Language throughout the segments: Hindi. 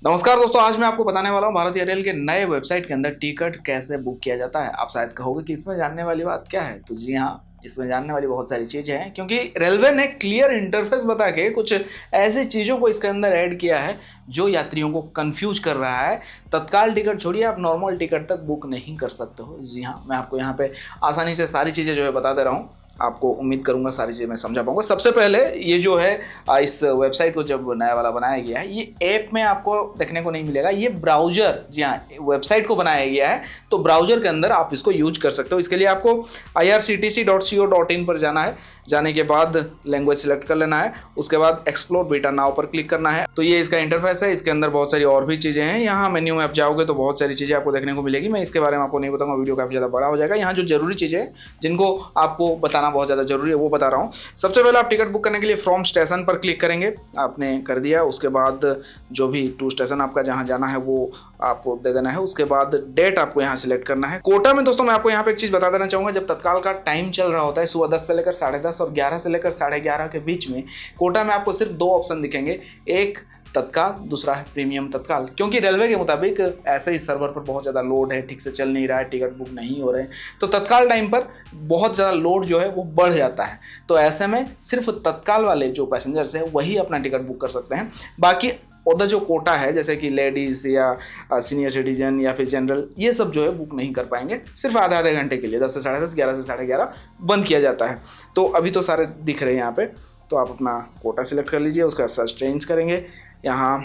नमस्कार दोस्तों, आज मैं आपको बताने वाला हूँ भारतीय रेल के नए वेबसाइट के अंदर टिकट कैसे बुक किया जाता है। आप शायद कहोगे कि इसमें जानने वाली बात क्या है, तो जी हाँ, इसमें जानने वाली बहुत सारी चीज़ें हैं क्योंकि रेलवे ने क्लियर इंटरफेस बता के कुछ ऐसी चीज़ों को इसके अंदर ऐड किया है जो यात्रियों को कंफ्यूज कर रहा है। तत्काल टिकट छोड़िए, आप नॉर्मल टिकट तक बुक नहीं कर सकते हो। जी हाँ, मैं आपको यहाँ पे आसानी से सारी चीज़ें जो है बता दे रहा हूँ। आपको उम्मीद करूंगा सारी चीज़ें मैं समझा पाऊंगा। सबसे पहले ये जो है इस वेबसाइट को जब नया वाला बनाया गया है, ये ऐप में आपको देखने को नहीं मिलेगा, ये ब्राउज़र, जी हाँ, वेबसाइट को बनाया गया है तो ब्राउज़र के अंदर आप इसको यूज कर सकते हो। इसके लिए आपको irctc.co.in पर जाना है। जाने के बाद लैंग्वेज सेलेक्ट कर लेना है, उसके बाद एक्सप्लोर बीटा नाउ पर क्लिक करना है। तो ये इसका इंटरफेस है। इसके अंदर बहुत सारी और भी चीज़ें हैं। यहाँ मेन्यू में आप जाओगे तो बहुत सारी चीज़ें आपको देखने को मिलेगी। मैं इसके बारे में आपको नहीं बताऊंगा, वीडियो काफ़ी ज़्यादा बड़ा हो जाएगा। यहाँ जो जरूरी चीज़ें हैं जिनको आपको बताना बहुत ज़्यादा जरूरी है वो बता रहा हूँ। सबसे पहले आप टिकट बुक करने के लिए फ्रॉम स्टेशन पर क्लिक करेंगे। आपने कर दिया, उसके बाद जो भी टू स्टेशन आपका जहाँ जाना है वो आपको दे देना है। उसके बाद डेट आपको यहाँ सिलेक्ट करना है। कोटा में दोस्तों मैं आपको यहाँ पे एक चीज़ बता देना चाहूँगा, जब तत्काल का टाइम चल रहा होता है सुबह 10 से लेकर 10:30 और 11 से लेकर 11:30 के बीच में, कोटा में आपको सिर्फ 2 ऑप्शन दिखेंगे, एक तत्काल, दूसरा है प्रीमियम तत्काल। क्योंकि रेलवे के मुताबिक ऐसे ही सर्वर पर बहुत ज़्यादा लोड है, ठीक से चल नहीं रहा है, टिकट बुक नहीं हो रहे हैं, तो तत्काल टाइम पर बहुत ज़्यादा लोड जो है वो बढ़ जाता है। तो ऐसे में सिर्फ तत्काल वाले जो पैसेंजर्स हैं वही अपना टिकट बुक कर सकते हैं। बाकी उधर जो कोटा है जैसे कि लेडीज़ या सीनियर सिटीजन या फिर जनरल, ये सब जो है बुक नहीं कर पाएंगे। सिर्फ आधे आधे घंटे के लिए 10 से 10:30, 11 से 11:30 बंद किया जाता है। तो अभी तो सारे दिख रहे हैं यहाँ पे, तो आप अपना कोटा सिलेक्ट कर लीजिए। उसका सर्च ट्रेन्स करेंगे। यहाँ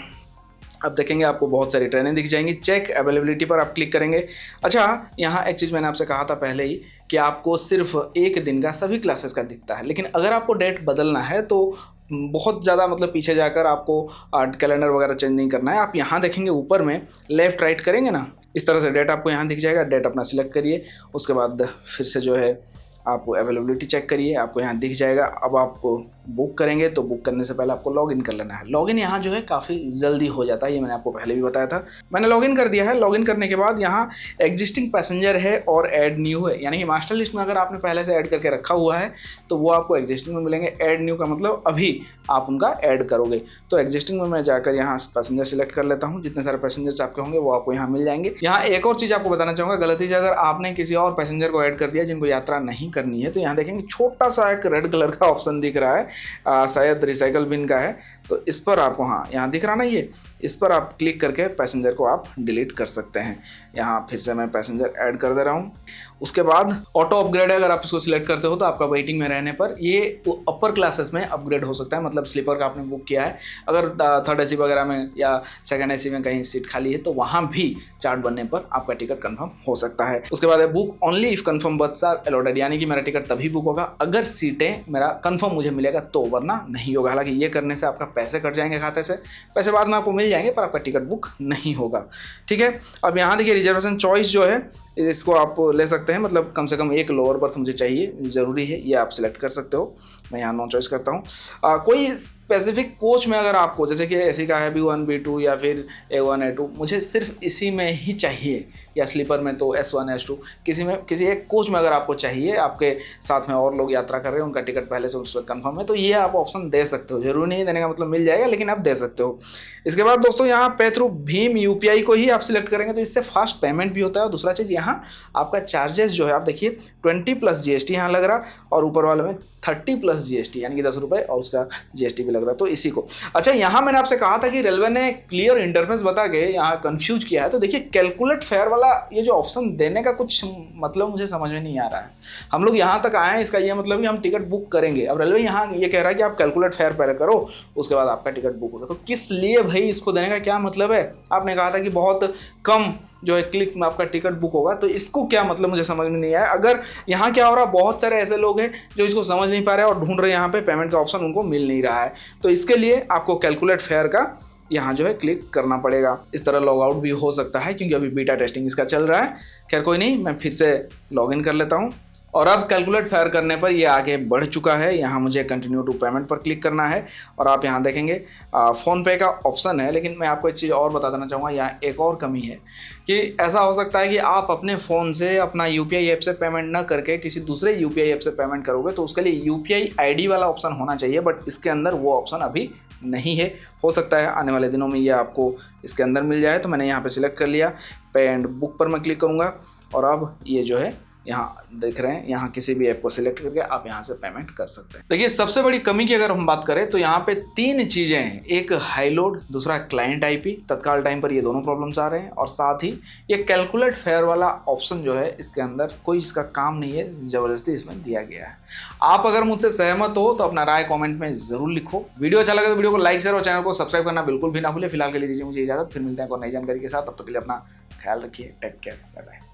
अब देखेंगे आपको बहुत सारी ट्रेनें दिख जाएंगी। चेक अवेलेबिलिटी पर आप क्लिक करेंगे। अच्छा, यहाँ एक चीज़ मैंने आपसे कहा था पहले ही कि आपको सिर्फ एक दिन का सभी क्लासेस का दिखता है, लेकिन अगर आपको डेट बदलना है तो बहुत ज़्यादा मतलब पीछे जाकर आपको कैलेंडर वगैरह चेंज नहीं करना है। आप यहाँ देखेंगे ऊपर में लेफ़्ट राइट करेंगे ना, इस तरह से डेट आपको यहाँ दिख जाएगा। डेट अपना सिलेक्ट करिए, उसके बाद फिर से जो है आप अवेलेबिलिटी चेक करिए, आपको यहाँ दिख जाएगा। अब आपको बुक करेंगे तो बुक करने से पहले आपको लॉगिन कर लेना है। लॉगिन यहाँ जो है काफ़ी जल्दी हो जाता है, ये मैंने आपको पहले भी बताया था। मैंने लॉगिन कर दिया है। लॉगिन करने के बाद यहाँ एग्जिस्टिंग पैसेंजर है और ऐड न्यू है, यानी कि मास्टर लिस्ट में अगर आपने पहले से ऐड करके रखा हुआ है तो वो आपको एग्जिस्टिंग में मिलेंगे। ऐड न्यू का मतलब अभी आप उनका ऐड करोगे। तो एग्जिस्टिंग में मैं जाकर यहाँ पैसेंजर सिलेक्ट कर लेता हूँ। जितने सारे पैसेंजर्स आपके होंगे वो आपको यहाँ मिल जाएंगे। यहाँ एक और चीज़ आपको बताना चाहूँगा, गलती से अगर आपने किसी और पैसेंजर को ऐड कर दिया जिनको यात्रा नहीं करनी है, तो यहाँ देखेंगे छोटा सा एक रेड कलर का ऑप्शन दिख रहा है, शायद रिसाइकल बिन का है। तो इस पर आपको, हाँ यहाँ दिख रहा ना, ये इस पर आप क्लिक करके पैसेंजर को आप डिलीट कर सकते हैं। यहाँ फिर से मैं पैसेंजर ऐड कर दे रहा हूँ। उसके बाद ऑटो अपग्रेड है, अगर आप इसको सिलेक्ट करते हो तो आपका वेटिंग में रहने पर ये अपर क्लासेस में अपग्रेड हो सकता है। मतलब स्लीपर का आपने बुक किया है, अगर थर्ड एसी वगैरह में या सेकंड एसी में कहीं सीट खाली है तो वहाँ भी चार्ट बनने पर आपका टिकट कंफर्म हो सकता है। उसके बाद है book only if confirm berths are allotted, यानी कि मेरा टिकट तभी बुक होगा अगर सीटें मेरा कंफर्म मुझे मिलेगा तो, वरना नहीं होगा। हालांकि ये करने से आपका पैसे कट जाएंगे खाते से, पैसे बाद में आपको मिल जाएंगे पर आपका टिकट बुक नहीं होगा। ठीक है, अब यहाँ देखिए रिजर्वेशन चॉइस जो है इसको आप ले सकते हैं, मतलब कम से कम एक लोअर बर्थ मुझे चाहिए, ज़रूरी है, ये आप सिलेक्ट कर सकते हो। मैं यहाँ नो चॉइस करता हूँ। कोई स्पेसिफिक कोच में अगर आपको, जैसे कि एसी का है B1 B2 या फिर A1 A2, मुझे सिर्फ इसी में ही चाहिए, या स्लीपर में तो S1 S2, किसी एक कोच में अगर आपको चाहिए, आपके साथ में और लोग यात्रा कर रहे हैं, उनका टिकट पहले से उस पर कन्फर्म है, तो ये आप ऑप्शन दे सकते हो। जरूरी नहीं देने का मतलब मिल जाएगा, लेकिन आप दे सकते हो। इसके बाद दोस्तों यहाँ पे थ्रू भीम UPI को ही आप सिलेक्ट करेंगे तो इससे फास्ट पेमेंट भी होता है। और दूसरा चीज़, यहाँ आपका चार्जेस जो है आप देखिए 20+ GST यहाँ लग रहा, और ऊपर वाले में 30+ GST, यानी कि 10 रुपये और उसका GST भी लग रहा है, तो इसी को। अच्छा, यहाँ मैंने आपसे कहा था कि रेलवे ने क्लियर इंटरफेस बता के यहाँ कंफ्यूज किया है। तो देखिए कैलकुलेट फेयर वाला ये जो ऑप्शन देने का कुछ मतलब मुझे समझ में नहीं आ रहा है। हम लोग यहाँ तक आए हैं, इसका ये मतलब कि हम टिकट बुक करेंगे, अब रेलवे यहाँ ये कह रहा है कि आप कैलकुलेट फेयर पहले करो, उसके बाद आपका टिकट बुक होगा। तो किस लिए भाई इसको देने का क्या मतलब है? आपने कहा था कि बहुत कम जो है क्लिक्स में आपका टिकट बुक होगा, तो इसको क्या मतलब मुझे समझ में नहीं आया। अगर यहाँ क्या हो रहा है, बहुत सारे ऐसे लोग हैं जो इसको समझ नहीं पा रहे और ढूंढ रहे हैं यहाँ पे पेमेंट का ऑप्शन, उनको मिल नहीं रहा है। तो इसके लिए आपको कैलकुलेट फेयर का यहाँ जो है क्लिक करना पड़ेगा। इस तरह लॉग आउट भी हो सकता है क्योंकि अभी बीटा टेस्टिंग इसका चल रहा है। खैर कोई नहीं, मैं फिर से लॉगिन कर लेता हूँ। और अब कैलकुलेट फेयर करने पर ये आगे बढ़ चुका है। यहाँ मुझे कंटिन्यू टू पेमेंट पर क्लिक करना है और आप यहाँ देखेंगे फ़ोनपे का ऑप्शन है। लेकिन मैं आपको एक चीज़ और बता देना चाहूँगा, यहाँ एक और कमी है कि ऐसा हो सकता है कि आप अपने फ़ोन से अपना UPI ऐप से पेमेंट ना करके किसी दूसरे UPI ऐप से पेमेंट करोगे, तो उसके लिए UPI ID वाला ऑप्शन होना चाहिए, बट इसके अंदर वो ऑप्शन अभी नहीं है। हो सकता है आने वाले दिनों में ये आपको इसके अंदर मिल जाए। तो मैंने यहाँ पे सिलेक्ट कर लिया, पे एंड बुक पर मैं क्लिक करूँगा और अब ये जो है यहाँ देख रहे हैं, यहाँ किसी भी ऐप को सिलेक्ट करके आप यहाँ से पेमेंट कर सकते हैं। देखिए सबसे बड़ी कमी की अगर हम बात करें तो यहाँ पे 3 चीज़ें हैं, एक हाई लोड, दूसरा क्लाइंट आईपी। तत्काल टाइम पर ये दोनों प्रॉब्लम्स आ रहे हैं और साथ ही ये कैलकुलेट फेयर वाला ऑप्शन जो है इसके अंदर कोई इसका काम नहीं है, ज़बरदस्ती इसमें दिया गया है। आप अगर मुझसे सहमत हो तो अपना राय कॉमेंट में ज़रूर लिखो। वीडियो अच्छा लगे तो वीडियो को लाइक शेयर और चैनल को सब्सक्राइब करना बिल्कुल भी ना भूले। फिलहाल के लिए दीजिए मुझे इजाज़त, फिर मिलते हैं एक और नई जानकारी के साथ। तब तक के लिए अपना ख्याल रखिए, टेक केयर, बाय बाय।